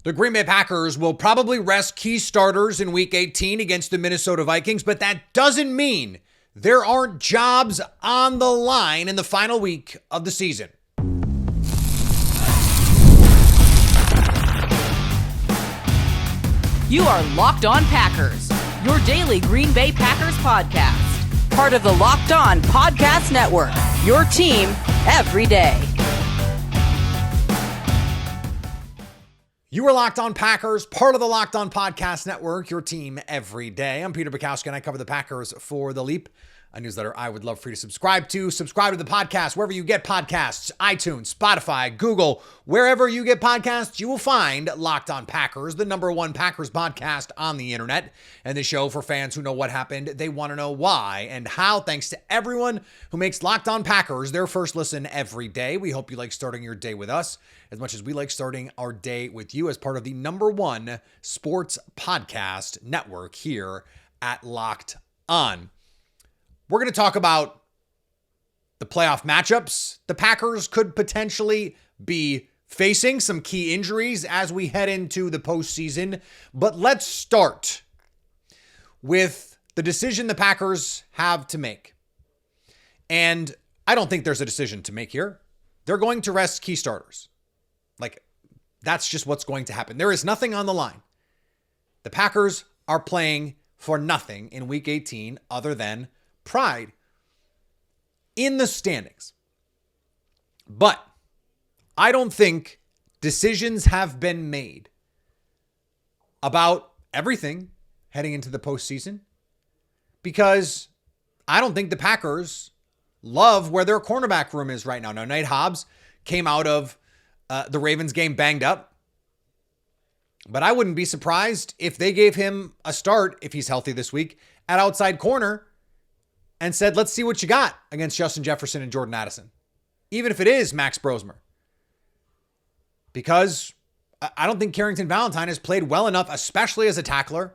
The Green Bay Packers will probably rest key starters in Week 18 against the Minnesota Vikings, but that doesn't mean there aren't jobs on the line in the final week of the season. You are Locked On Packers, your daily Green Bay Packers podcast. Part of the Locked On Podcast Network, your team every day. You are Locked On Packers, part of the Locked On Podcast Network, your team every day. I'm Peter Bukowski, and I cover the Packers for The Leap, a newsletter I would love for you to subscribe to. Subscribe to the podcast wherever you get podcasts, iTunes, Spotify, Google, wherever you get podcasts, you will find Locked On Packers, the #1 Packers podcast on the internet, and the show for fans who know what happened, they want to know why and how. Thanks to everyone who makes Locked On Packers their first listen every day. We hope you like starting your day with us as much as we like starting our day with you as part of the #1 sports podcast network here at Locked On. We're going to talk about the playoff matchups the Packers could potentially be facing, some key injuries as we head into the postseason. But let's start with the decision the Packers have to make. And I don't think there's a decision to make here. They're going to rest key starters. That's just what's going to happen. There is nothing on the line. The Packers are playing for nothing in Week 18 other than pride in the standings. But I don't think decisions have been made about everything heading into the postseason, because I don't think the Packers love where their cornerback room is right now. Now, Nate Hobbs came out of the Ravens game banged up, but I wouldn't be surprised if they gave him a start, if he's healthy this week, at outside corner and said, let's see what you got against Justin Jefferson and Jordan Addison, even if it is Max Brosmer. Because I don't think Carrington Valentine has played well enough, especially as a tackler,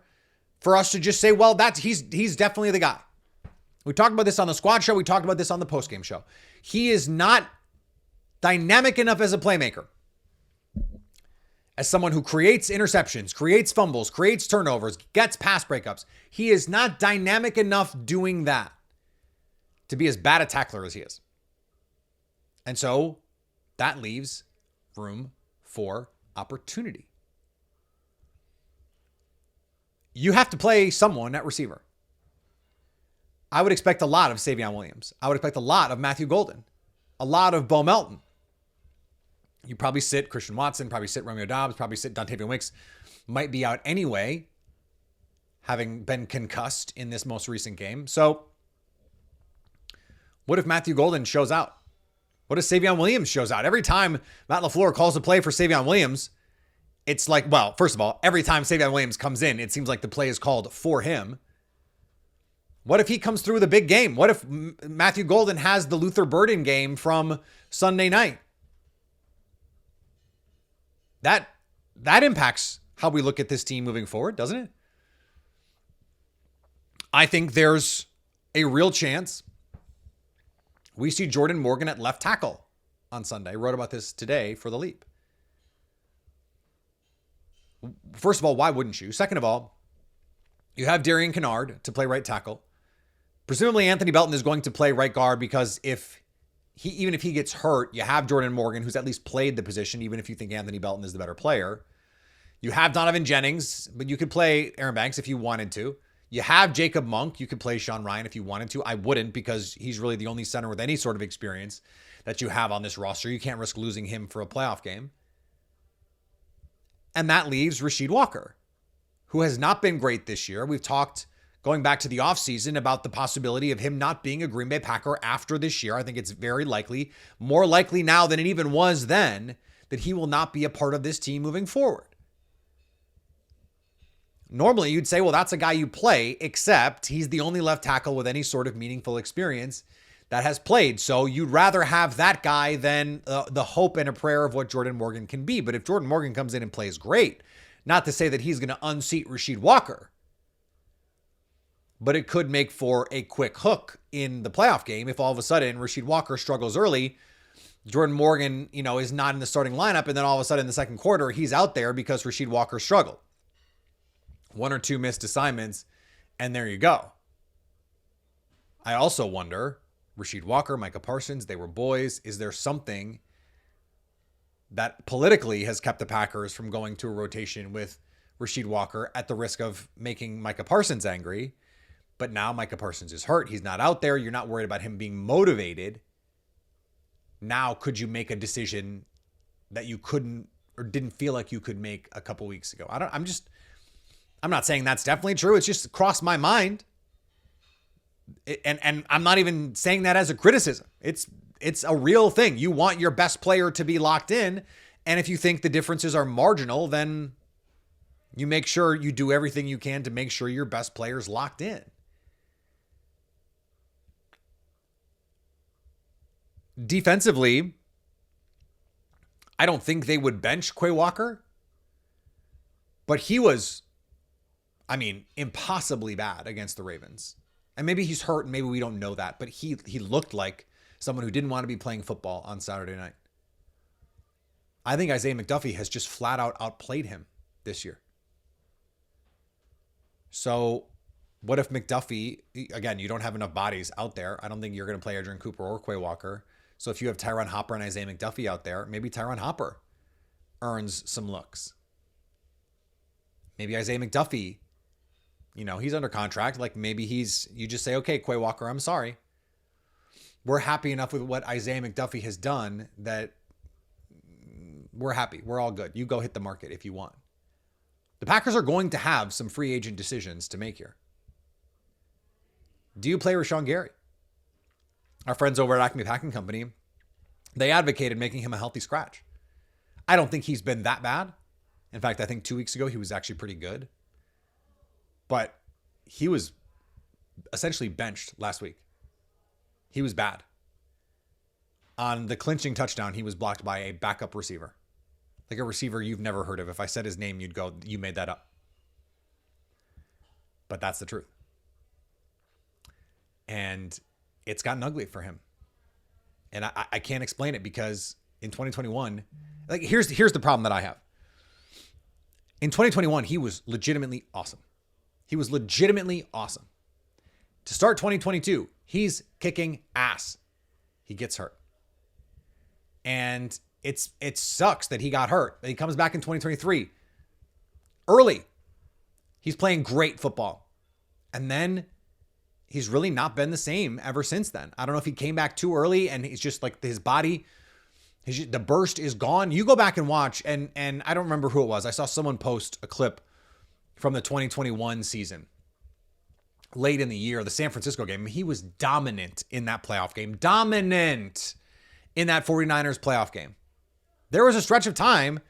for us to just say, well, he's definitely the guy. We talked about this on the squad show. We talked about this on the postgame show. He is not dynamic enough as a playmaker, as someone who creates interceptions, creates fumbles, creates turnovers, gets pass breakups. He is not dynamic enough doing that to be as bad a tackler as he is. And so that leaves room for opportunity. You have to play someone at receiver. I would expect a lot of Savion Williams. I would expect a lot of Matthew Golden, a lot of Bo Melton. You probably sit Christian Watson, probably sit Romeo Doubs, probably sit Dontavian Wicks. Might be out anyway, having been concussed in this most recent game. So what if Matthew Golden shows out? What if Savion Williams shows out? Every time Matt LaFleur calls a play for Savion Williams, it's like, well, first of all, every time Savion Williams comes in, it seems like the play is called for him. What if he comes through with a big game? What if Matthew Golden has the Luther Burden game from Sunday night? That impacts how we look at this team moving forward, doesn't it? I think there's a real chance we see Jordan Morgan at left tackle on Sunday. I wrote about this today for The Leap. First of all, why wouldn't you? Second of all, you have Darian Kennard to play right tackle. Presumably Anthony Belton is going to play right guard, because even if he gets hurt, you have Jordan Morgan, who's at least played the position, even if you think Anthony Belton is the better player. You have Donovan Jennings, but you could play Aaron Banks if you wanted to. You have Jacob Monk. You could play Sean Ryan if you wanted to. I wouldn't, because he's really the only center with any sort of experience that you have on this roster. You can't risk losing him for a playoff game. And that leaves Rasheed Walker, who has not been great this year. We've talked going back to the offseason about the possibility of him not being a Green Bay Packer after this year. I think it's very likely, more likely now than it even was then, that he will not be a part of this team moving forward. Normally, you'd say, well, that's a guy you play, except he's the only left tackle with any sort of meaningful experience that has played. So you'd rather have that guy than the hope and a prayer of what Jordan Morgan can be. But if Jordan Morgan comes in and plays great, not to say that he's going to unseat Rasheed Walker, but it could make for a quick hook in the playoff game if all of a sudden Rasheed Walker struggles early Jordan Morgan, is not in the starting lineup. And then all of a sudden in the second quarter, he's out there because Rasheed Walker struggled. 1 or 2 missed assignments, and there you go. I also wonder, Rasheed Walker, Micah Parsons, they were boys. Is there something that politically has kept the Packers from going to a rotation with Rasheed Walker at the risk of making Micah Parsons angry? But now Micah Parsons is hurt. He's not out there. You're not worried about him being motivated. Now, could you make a decision that you couldn't or didn't feel like you could make a couple weeks ago? I'm not saying that's definitely true. It's just crossed my mind. And I'm not even saying that as a criticism. It's a real thing. You want your best player to be locked in. And if you think the differences are marginal, then you make sure you do everything you can to make sure your best player is locked in. Defensively, I don't think they would bench Quay Walker, but he was, impossibly bad against the Ravens. And maybe he's hurt and maybe we don't know that, but he looked like someone who didn't want to be playing football on Saturday night. I think Isaiah McDuffie has just flat out outplayed him this year. So what if McDuffie, again, you don't have enough bodies out there. I don't think you're going to play Adrian Cooper or Quay Walker. So if you have Tyron Hopper and Isaiah McDuffie out there, maybe Tyron Hopper earns some looks. Maybe Isaiah McDuffie, he's under contract. Like maybe you just say, okay, Quay Walker, I'm sorry. We're happy enough with what Isaiah McDuffie has done that we're happy. We're all good. You go hit the market if you want. The Packers are going to have some free agent decisions to make here. Do you play Rashawn Gary? Our friends over at Acme Packing Company, they advocated making him a healthy scratch. I don't think he's been that bad. In fact, I think 2 weeks ago, he was actually pretty good. But he was essentially benched last week. He was bad. On the clinching touchdown, he was blocked by a backup receiver. Like a receiver you've never heard of. If I said his name, you'd go, you made that up. But that's the truth. And it's gotten ugly for him. And I can't explain it because in 2021, like here's the problem that I have. In 2021, he was legitimately awesome. He was legitimately awesome. To start 2022, he's kicking ass. He gets hurt. And it sucks that he got hurt. He comes back in 2023. Early. He's playing great football. And then he's really not been the same ever since then. I don't know if he came back too early and he's just like his body, the burst is gone. You go back and watch, and I don't remember who it was. I saw someone post a clip from the 2021 season. Late in the year, the San Francisco game. He was dominant in that playoff game. Dominant in that 49ers playoff game. There was a stretch of time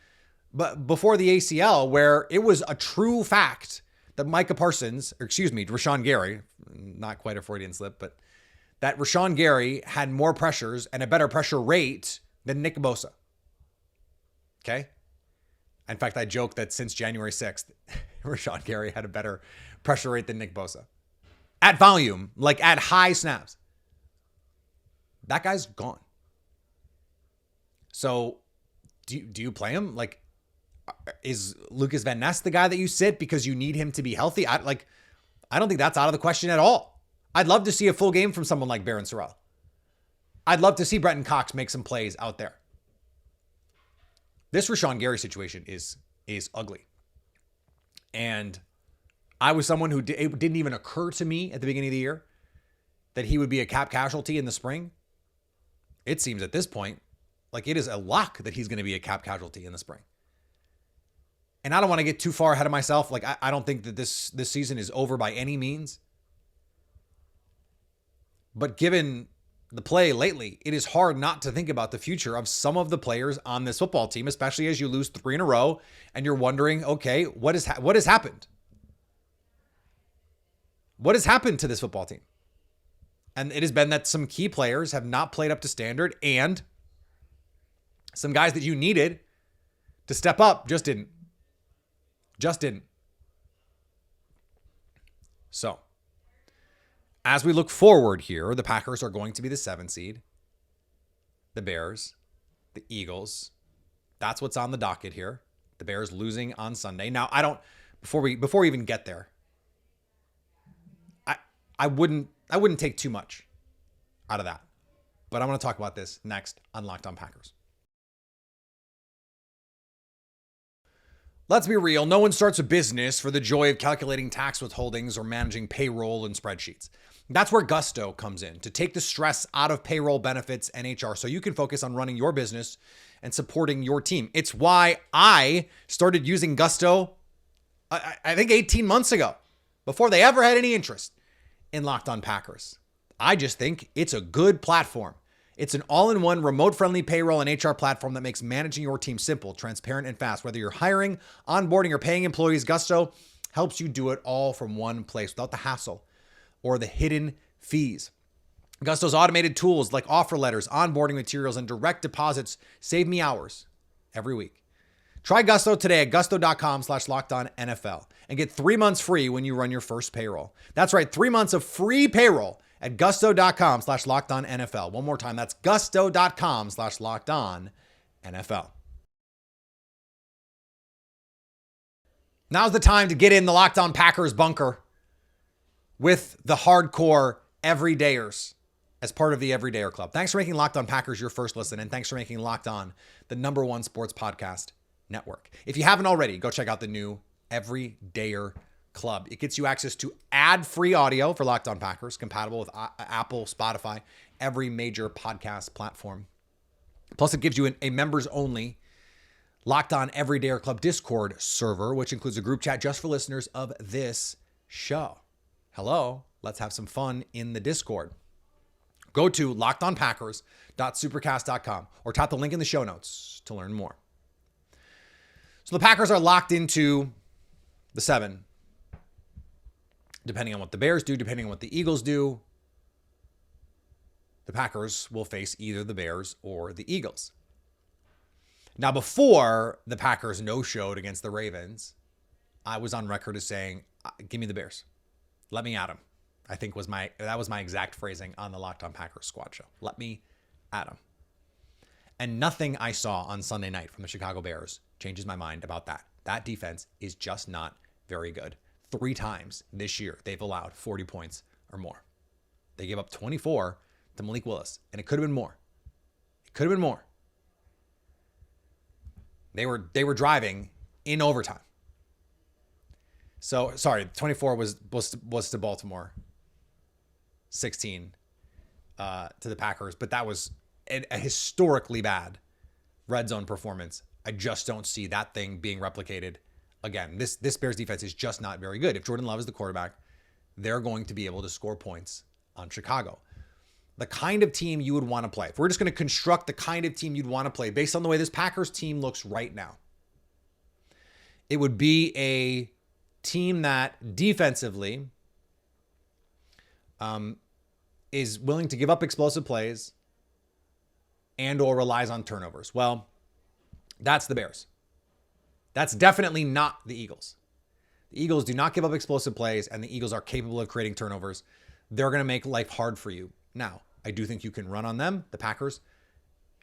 but before the ACL where it was a true fact that Rashawn Gary, not quite a Freudian slip, but that Rashawn Gary had more pressures and a better pressure rate than Nick Bosa. Okay? In fact, I joke that since January 6th, Rashawn Gary had a better pressure rate than Nick Bosa. At volume, like at high snaps. That guy's gone. So, do you play him? Like, is Lucas Van Ness the guy that you sit because you need him to be healthy? I don't think that's out of the question at all. I'd love to see a full game from someone like Barron Sorrell. I'd love to see Brenton Cox make some plays out there. This Rashawn Gary situation is ugly. And I was someone who it didn't even occur to me at the beginning of the year that he would be a cap casualty in the spring. It seems at this point like it is a lock that he's going to be a cap casualty in the spring. And I don't want to get too far ahead of myself. Like I don't think that this season is over by any means. But given the play lately, it is hard not to think about the future of some of the players on this football team, especially as you lose 3 in a row and you're wondering, okay, what has happened? What has happened to this football team? And it has been that some key players have not played up to standard, and some guys that you needed to step up just didn't. So, as we look forward here, the Packers are going to be the 7 seed. The Bears the Eagles. That's what's on the docket here. The Bears losing on Sunday. Now, before we even get there, I wouldn't take too much out of that. But I want to talk about this next on Locked On Packers. Let's be real. No one starts a business for the joy of calculating tax withholdings or managing payroll and spreadsheets. That's where Gusto comes in, to take the stress out of payroll, benefits, and HR so you can focus on running your business and supporting your team. It's why I started using Gusto, I think 18 months ago, before they ever had any interest in Locked On Packers. I just think it's a good platform. It's an all-in-one remote-friendly payroll and HR platform that makes managing your team simple, transparent, and fast. Whether you're hiring, onboarding, or paying employees, Gusto helps you do it all from one place without the hassle or the hidden fees. Gusto's automated tools like offer letters, onboarding materials, and direct deposits save me hours every week. Try Gusto today at gusto.com/lockedonnfl and get 3 months free when you run your first payroll. That's right, 3 months of free payroll at gusto.com/lockedonnfl. One more time, that's gusto.com/lockedonnfl. Now's the time to get in the Locked On Packers bunker with the hardcore everydayers as part of the Everydayer Club. Thanks for making Locked On Packers your first listen, and thanks for making Locked On the #1 sports podcast network. If you haven't already, go check out the new Everydayer Club. It gets you access to ad-free audio for Locked On Packers, compatible with Apple, Spotify, every major podcast platform. Plus, it gives you a members-only Locked On Everydayer Club Discord server, which includes a group chat just for listeners of this show. Hello, let's have some fun in the Discord. Go to lockedonpackers.supercast.com or tap the link in the show notes to learn more. So the Packers are locked into the 7. Depending on what the Bears do, depending on what the Eagles do, the Packers will face either the Bears or the Eagles. Now, before the Packers no-showed against the Ravens, I was on record as saying, give me the Bears. Let me at them. I think that was my exact phrasing on the Locked On Packers squad show. Let me at them. And nothing I saw on Sunday night from the Chicago Bears changes my mind about that. That defense is just not very good. 3 times this year, they've allowed 40 points or more. They gave up 24 to Malik Willis, and it could have been more. It could have been more. They were driving in overtime. So, sorry, 24 was to Baltimore, 16 to the Packers, but that was a historically bad red zone performance. I just don't see that thing being replicated again. This Bears defense is just not very good. If Jordan Love is the quarterback, they're going to be able to score points on Chicago. The kind of team you would want to play. If we're just going to construct the kind of team you'd want to play based on the way this Packers team looks right now, it would be a team that defensively is willing to give up explosive plays and or relies on turnovers. Well, that's the Bears. That's definitely not the Eagles. The Eagles do not give up explosive plays, and the Eagles are capable of creating turnovers. They're going to make life hard for you. Now, I do think you can run on them. The Packers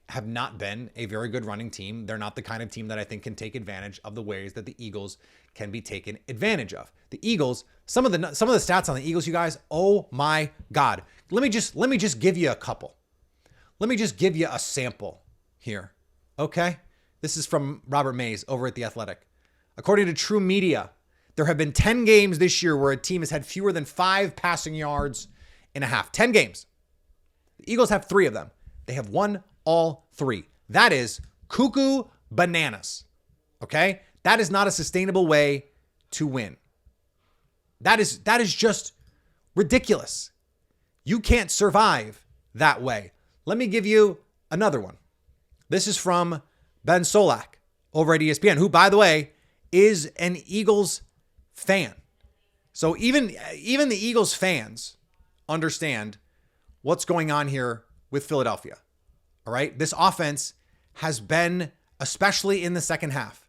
have not been a very good running team. They're not the kind of team that I think can take advantage of the ways that the Eagles can be taken advantage of. The Eagles, some of the stats on the Eagles, you guys, oh my God. Let me just give you a couple. Let me just give you a sample here. Okay? This is from Robert Mays over at The Athletic. According to True Media, there have been 10 games this year where a team has had fewer than 5 passing yards in a half. 10 games. The Eagles have 3 of them. They have won all 3. That is cuckoo bananas. Okay? That is not a sustainable way to win. That is just ridiculous. You can't survive that way. Let me give you another one. This is from Ben Solak over at ESPN, who, by the way, is an Eagles fan. So even the Eagles fans understand what's going on here with Philadelphia. All right? This offense has been, especially in the second half,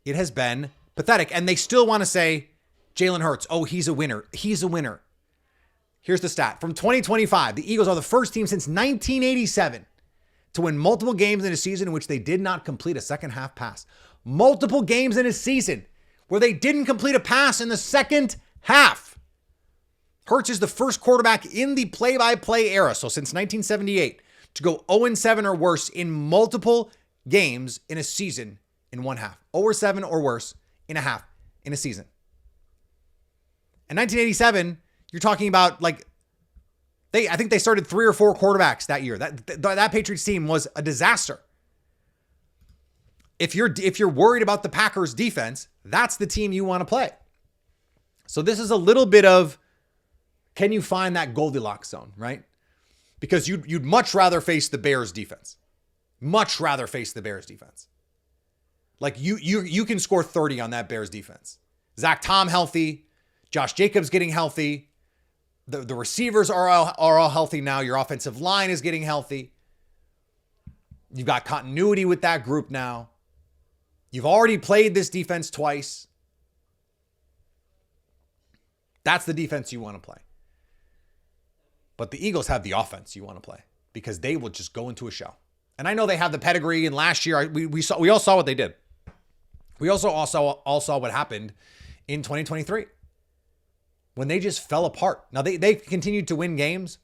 it has been pathetic. And they still want to say, Jalen Hurts, oh, he's a winner. He's a winner. Here's the stat. From 2025, the Eagles are the first team since 1987 to win multiple games in a season in which they did not complete a second half pass. Multiple games in a season where they didn't complete a pass in the second half. Hurts is the first quarterback in the play-by-play era, so since 1978, to go 0-7 or worse in multiple games in a season in one half. 0-7 or worse in a half in a season. In 1987, you're talking about like I think they started 3 or 4 quarterbacks that year. That Patriots team was a disaster. If you're worried about the Packers defense, that's the team you want to play. So this is a little bit of, can you find that Goldilocks zone, right? Because you'd much rather face the Bears defense. Much rather face the Bears defense. Like you can score 30 on that Bears defense. Zach Tom healthy, Josh Jacobs getting healthy. The receivers are all healthy now. Your offensive line is getting healthy. You've got continuity with that group now. You've already played this defense twice. That's the defense you want to play. But the Eagles have the offense you want to play because they will just go into a shell. And I know they have the pedigree, and last year we all saw what they did. We also all saw what happened in 2023 when they just fell apart. Now they continued to win games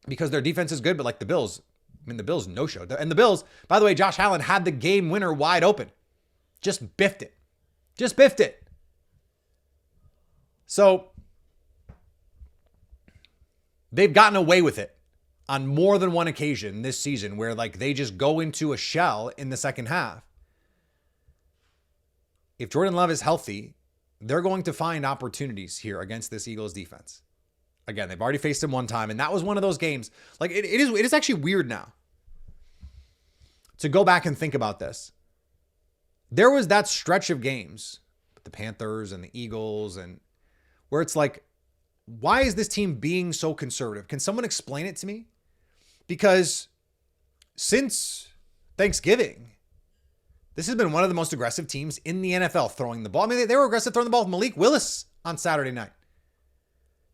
because their defense is good, but like the Bills, the Bills no-showed. And the Bills, by the way, Josh Allen had the game winner wide open. Just biffed it. So they've gotten away with it on more than one occasion this season where like they just go into a shell in the second half. If Jordan Love is healthy, they're going to find opportunities here against this Eagles defense. Again, they've already faced him one time, and that was one of those games. Like it is actually weird now to go back and think about this. There was that stretch of games with the Panthers and the Eagles, and where it's like, why is this team being so conservative? Can someone explain it to me? Because since Thanksgiving, this has been one of the most aggressive teams in the NFL throwing the ball. I mean, they were aggressive throwing the ball with Malik Willis on Saturday night.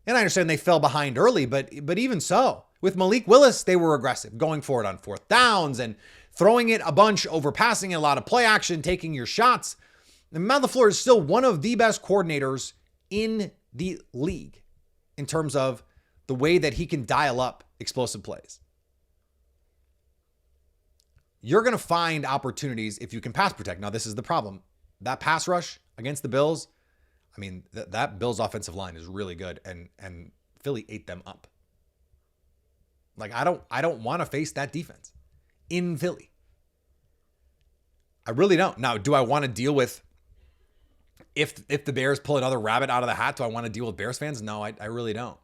And I understand they fell behind early, but even so, with Malik Willis, they were aggressive, going for it on fourth downs and throwing it a bunch, overpassing a lot of play action, taking your shots. And Matt LaFleur is still one of the best coordinators in the league in terms of the way that he can dial up explosive plays. You're going to find opportunities if you can pass protect. Now, this is the problem. That pass rush against the Bills, I mean, that Bills offensive line is really good, and Philly ate them up. Like, I don't want to face that defense in Philly. I really don't. Now, do I want to deal with if the Bears pull another rabbit out of the hat? Do I want to deal with Bears fans? No, I really don't.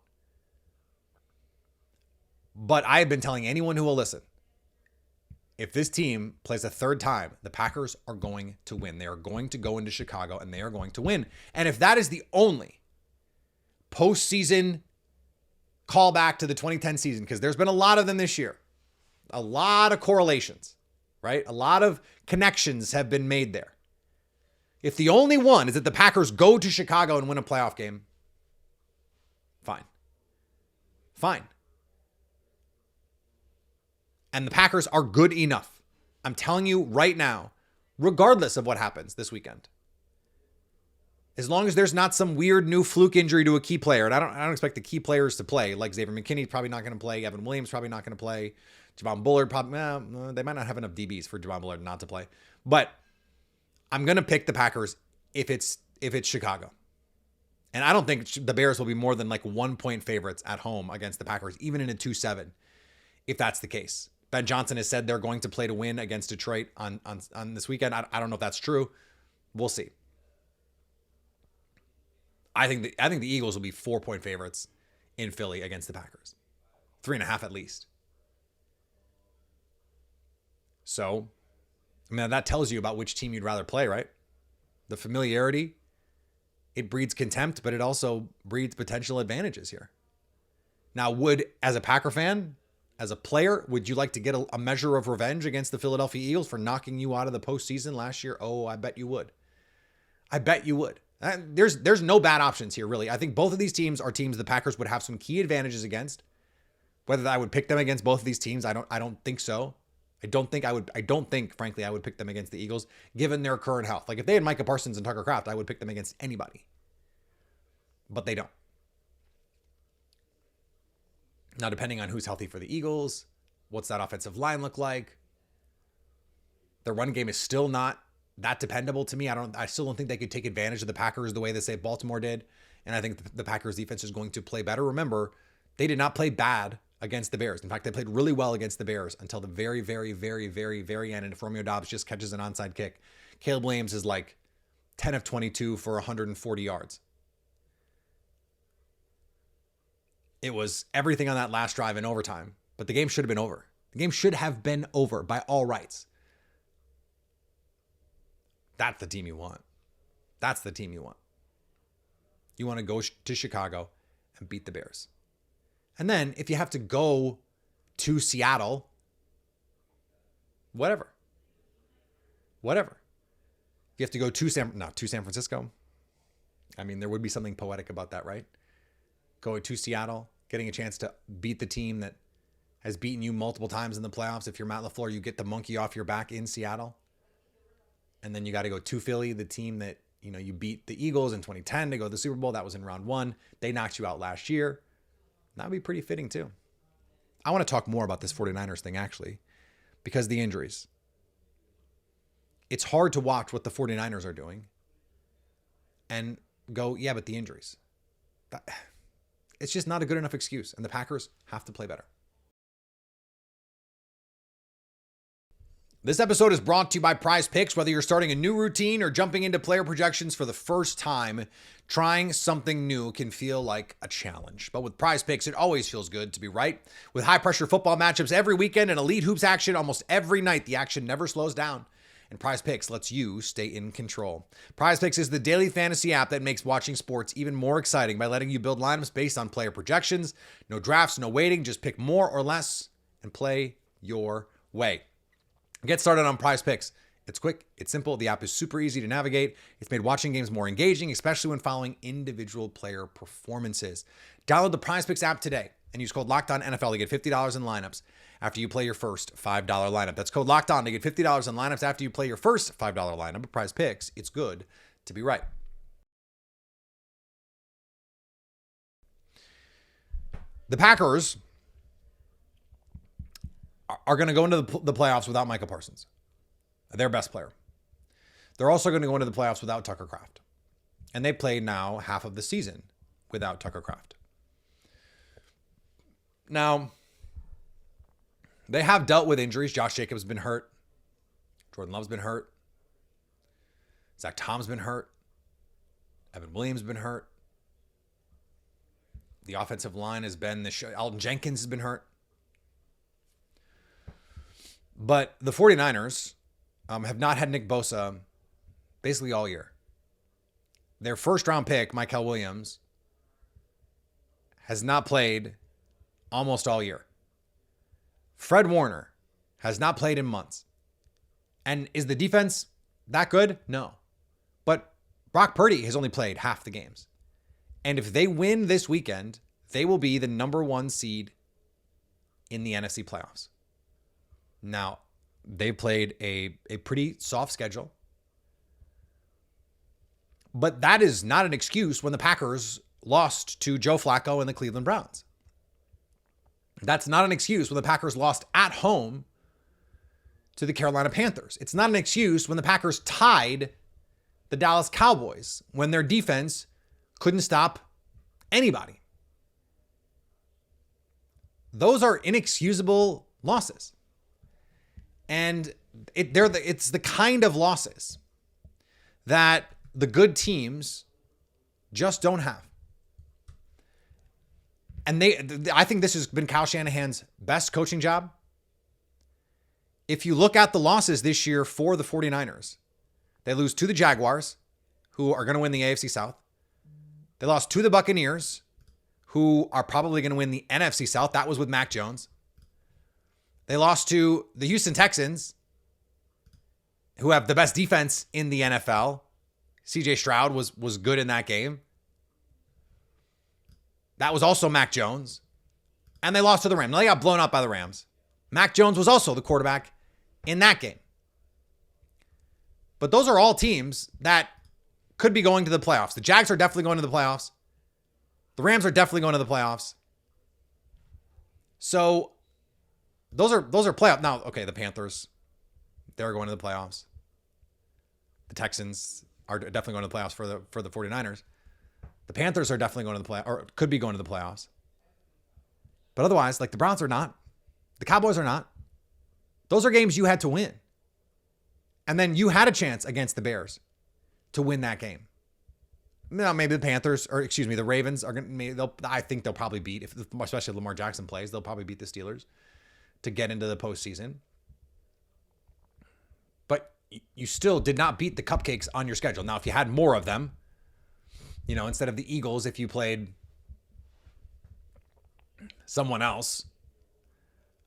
But I have been telling anyone who will listen, if this team plays a third time, the Packers are going to win. They are going to go into Chicago and they are going to win. And if that is the only postseason callback to the 2010 season, because there's been a lot of them this year, a lot of correlations, right? A lot of connections have been made there. If the only one is that the Packers go to Chicago and win a playoff game, fine. And the Packers are good enough. I'm telling you right now, regardless of what happens this weekend. As long as there's not some weird new fluke injury to a key player, and I don't expect the key players to play, like Xavier McKinney's probably not going to play, Evan Williams probably not going to play, Javon Bullard probably, they might not have enough DBs for Javon Bullard not to play. But I'm going to pick the Packers if it's Chicago. And I don't think the Bears will be more than like 1 point favorites at home against the Packers, even in a 2-7, if that's the case. Ben Johnson has said they're going to play to win against Detroit on this weekend. I don't know if that's true. We'll see. I think the Eagles will be 4 point favorites in Philly against the Packers. 3.5 at least. So, I mean, that tells you about which team you'd rather play, right? The familiarity, it breeds contempt, but it also breeds potential advantages here. Now, as a Packer fan, as a player, would you like to get a measure of revenge against the Philadelphia Eagles for knocking you out of the postseason last year? Oh, I bet you would. There's no bad options here, really. I think both of these teams are teams the Packers would have some key advantages against. Whether I would pick them against both of these teams, I don't think so. I don't think, frankly, I would pick them against the Eagles, given their current health. Like, if they had Micah Parsons and Tucker Kraft, I would pick them against anybody. But they don't. Now, depending on who's healthy for the Eagles, what's that offensive line look like? Their run game is still not that dependable to me. I still don't think they could take advantage of the Packers the way they say Baltimore did. And I think the Packers defense is going to play better. Remember, they did not play bad against the Bears. In fact, they played really well against the Bears until the very, very, very, very, very end. And if Romeo Doubs just catches an onside kick, Caleb Williams is like 10 of 22 for 140 yards. It was everything on that last drive in overtime, but the game should have been over. The game should have been over by all rights. That's the team you want. That's the team you want. You want to go to Chicago and beat the Bears. And then if you have to go to Seattle, whatever. If you have to go to San Francisco. I mean, there would be something poetic about that, right? Going to Seattle, getting a chance to beat the team that has beaten you multiple times in the playoffs. If you're Matt LaFleur, you get the monkey off your back in Seattle. And then you got to go to Philly, the team that, you beat the Eagles in 2010 to go to the Super Bowl. That was in round 1. They knocked you out last year. That would be pretty fitting too. I want to talk more about this 49ers thing, actually, because the injuries. It's hard to watch what the 49ers are doing and go, yeah, but the injuries. It's just not a good enough excuse, and the Packers have to play better. This episode is brought to you by Prize Picks. Whether you're starting a new routine or jumping into player projections for the first time, trying something new can feel like a challenge. But with Prize Picks, it always feels good to be right. With high-pressure football matchups every weekend and elite hoops action almost every night, the action never slows down. And Prize Picks lets you stay in control. Prize Picks is the daily fantasy app that makes watching sports even more exciting by letting you build lineups based on player projections. No drafts, no waiting, just pick more or less and play your way. Get started on Prize Picks. It's quick, it's simple, the app is super easy to navigate. It's made watching games more engaging, especially when following individual player performances. Download the Prize Picks app today and use code LOCKEDONNFL to get $50 in lineups after you play your first $5 lineup. That's code LOCKEDON to get $50 in lineups after you play your first $5 lineup. Prize Picks, it's good to be right. The Packers are going to go into the playoffs without Micah Parsons, their best player. They're also going to go into the playoffs without Tucker Kraft. And they played now half of the season without Tucker Kraft. Now, they have dealt with injuries. Josh Jacobs has been hurt. Jordan Love's been hurt. Zach Tom's been hurt. Evan Williams has been hurt. The offensive line has been Alton Jenkins has been hurt. But the 49ers have not had Nick Bosa basically all year. Their first round pick, Mykel Williams, has not played almost all year. Fred Warner has not played in months. And is the defense that good? No. But Brock Purdy has only played half the games. And if they win this weekend, they will be the number 1 seed in the NFC playoffs. Now, they played a pretty soft schedule. But that is not an excuse when the Packers lost to Joe Flacco and the Cleveland Browns. That's not an excuse when the Packers lost at home to the Carolina Panthers. It's not an excuse when the Packers tied the Dallas Cowboys when their defense couldn't stop anybody. Those are inexcusable losses. And it's the kind of losses that the good teams just don't have. And I think this has been Kyle Shanahan's best coaching job. If you look at the losses this year for the 49ers, they lose to the Jaguars, who are going to win the AFC South. They lost to the Buccaneers, who are probably going to win the NFC South. That was with Mac Jones. They lost to the Houston Texans, who have the best defense in the NFL. CJ Stroud was good in that game. That was also Mac Jones. And they lost to the Rams. Now they got blown out by the Rams. Mac Jones was also the quarterback in that game. But those are all teams that could be going to the playoffs. The Jags are definitely going to the playoffs. The Rams are definitely going to the playoffs. So those are playoff. Now, okay, the Panthers, they're going to the playoffs. The Texans are definitely going to the playoffs for the 49ers. The Panthers are definitely going to the playoffs, or could be going to the playoffs. But otherwise, like the Browns are not. The Cowboys are not. Those are games you had to win. And then you had a chance against the Bears to win that game. Now, maybe the Panthers, or excuse me, the Ravens are going to, I think they'll probably beat, especially if Lamar Jackson plays, they'll probably beat the Steelers to get into the postseason. But you still did not beat the cupcakes on your schedule. Now, if you had more of them, instead of the Eagles, if you played someone else,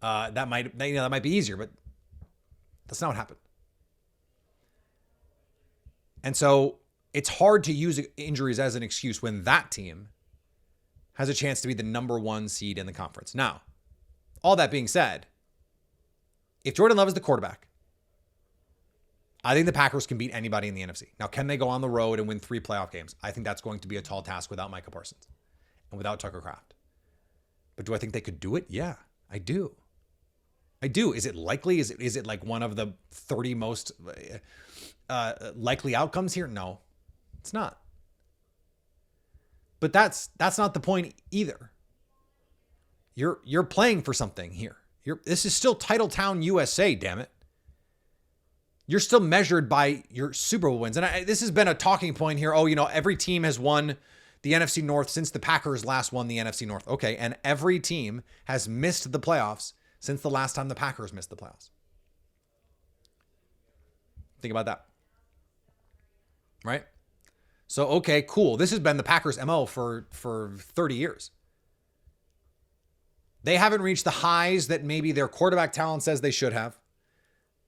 that might be easier, but that's not what happened. And so it's hard to use injuries as an excuse when that team has a chance to be the number one seed in the conference. Now, all that being said, if Jordan Love is the quarterback, I think the Packers can beat anybody in the NFC. Now, can they go on the road and win 3 playoff games? I think that's going to be a tall task without Micah Parsons and without Tucker Kraft. But do I think they could do it? Yeah, I do. Is it likely? Is it like one of the 30 most likely outcomes here? No, it's not. But that's not the point either. You're playing for something here. This is still Titletown USA, damn it. You're still measured by your Super Bowl wins. And this has been a talking point here. Oh, every team has won the NFC North since the Packers last won the NFC North. Okay, and every team has missed the playoffs since the last time the Packers missed the playoffs. Think about that. Right? So, okay, cool. This has been the Packers' MO for 30 years. They haven't reached the highs that maybe their quarterback talent says they should have.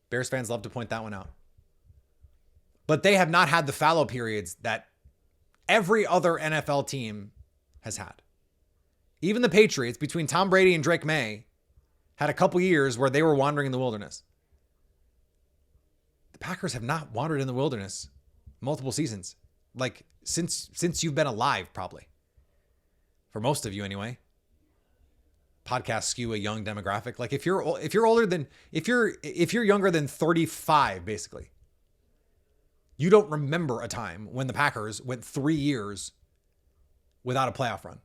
Bears fans love to point that one out. But they have not had the fallow periods that every other NFL team has had. Even the Patriots, between Tom Brady and Drake May, had a couple years where they were wandering in the wilderness. The Packers have not wandered in the wilderness multiple seasons. Like since you've been alive, probably. For most of you anyway. Podcasts skew a young demographic. Like if you're younger than 35, basically, you don't remember a time when the Packers went 3 years without a playoff run.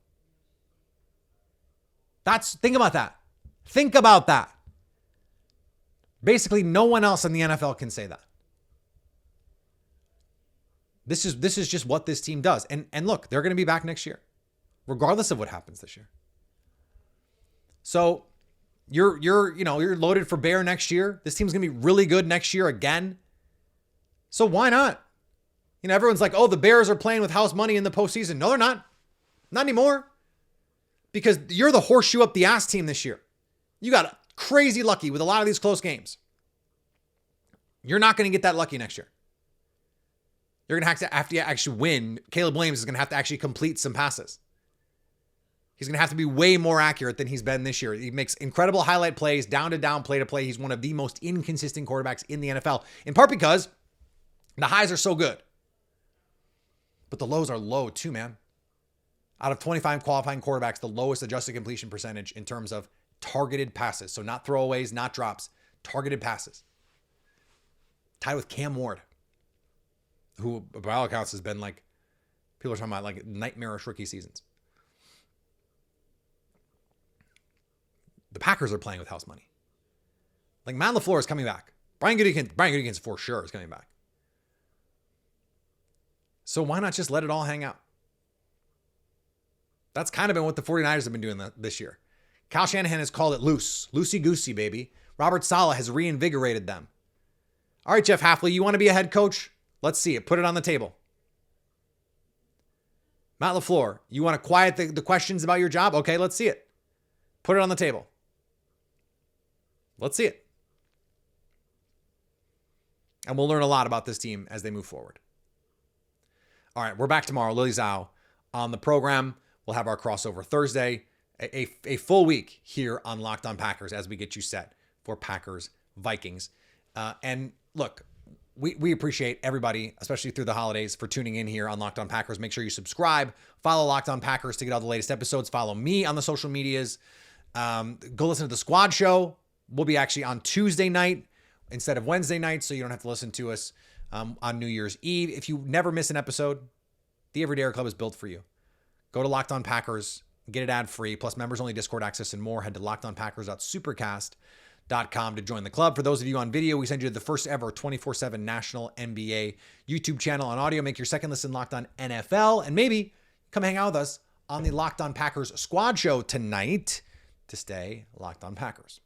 Think about that. Think about that. Basically, no one else in the NFL can say that. This is just what this team does. And look, they're going to be back next year, regardless of what happens this year. So you're loaded for bear next year. This team's going to be really good next year again. So why not? Everyone's like, oh, the Bears are playing with house money in the postseason. No, they're not. Not anymore. Because you're the horseshoe up the ass team this year. You got crazy lucky with a lot of these close games. You're not going to get that lucky next year. You're going to have to actually win. Caleb Williams is going to have to actually complete some passes. He's going to have to be way more accurate than he's been this year. He makes incredible highlight plays, down to down, play to play. He's one of the most inconsistent quarterbacks in the NFL, in part because the highs are so good. But the lows are low too, man. Out of 25 qualifying quarterbacks, the lowest adjusted completion percentage in terms of targeted passes. So not throwaways, not drops, targeted passes. Tied with Cam Ward, who by all accounts has been like, people are talking about like nightmarish rookie seasons. The Packers are playing with house money. Like Matt LaFleur is coming back. Brian Gutekunst for sure is coming back. So why not just let it all hang out? That's kind of been what the 49ers have been doing this year. Kyle Shanahan has called it loose. Loosey-goosey, baby. Robert Saleh has reinvigorated them. All right, Jeff Hafley, you want to be a head coach? Let's see it. Put it on the table. Matt LaFleur, you want to quiet the questions about your job? Okay, let's see it. Put it on the table. Let's see it. And we'll learn a lot about this team as they move forward. All right, we're back tomorrow. Lily Zhao on the program. We'll have our crossover Thursday. a full week here on Locked On Packers as we get you set for Packers Vikings. And look, we appreciate everybody, especially through the holidays, for tuning in here on Locked On Packers. Make sure you subscribe, follow Locked On Packers to get all the latest episodes. Follow me on the social medias. Go listen to the Squad Show. We'll be actually on Tuesday night instead of Wednesday night, so you don't have to listen to us on New Year's Eve. If you never miss an episode, the Everydayer Club is built for you. Go to Locked On Packers, get it ad-free, plus members-only Discord access and more. Head to lockedonpackers.supercast.com to join the club. For those of you on video, we send you the first ever 24/7 national NBA YouTube channel. On audio, make your second listen Locked On NFL, and maybe come hang out with us on the Locked On Packers Squad Show tonight to stay Locked On Packers.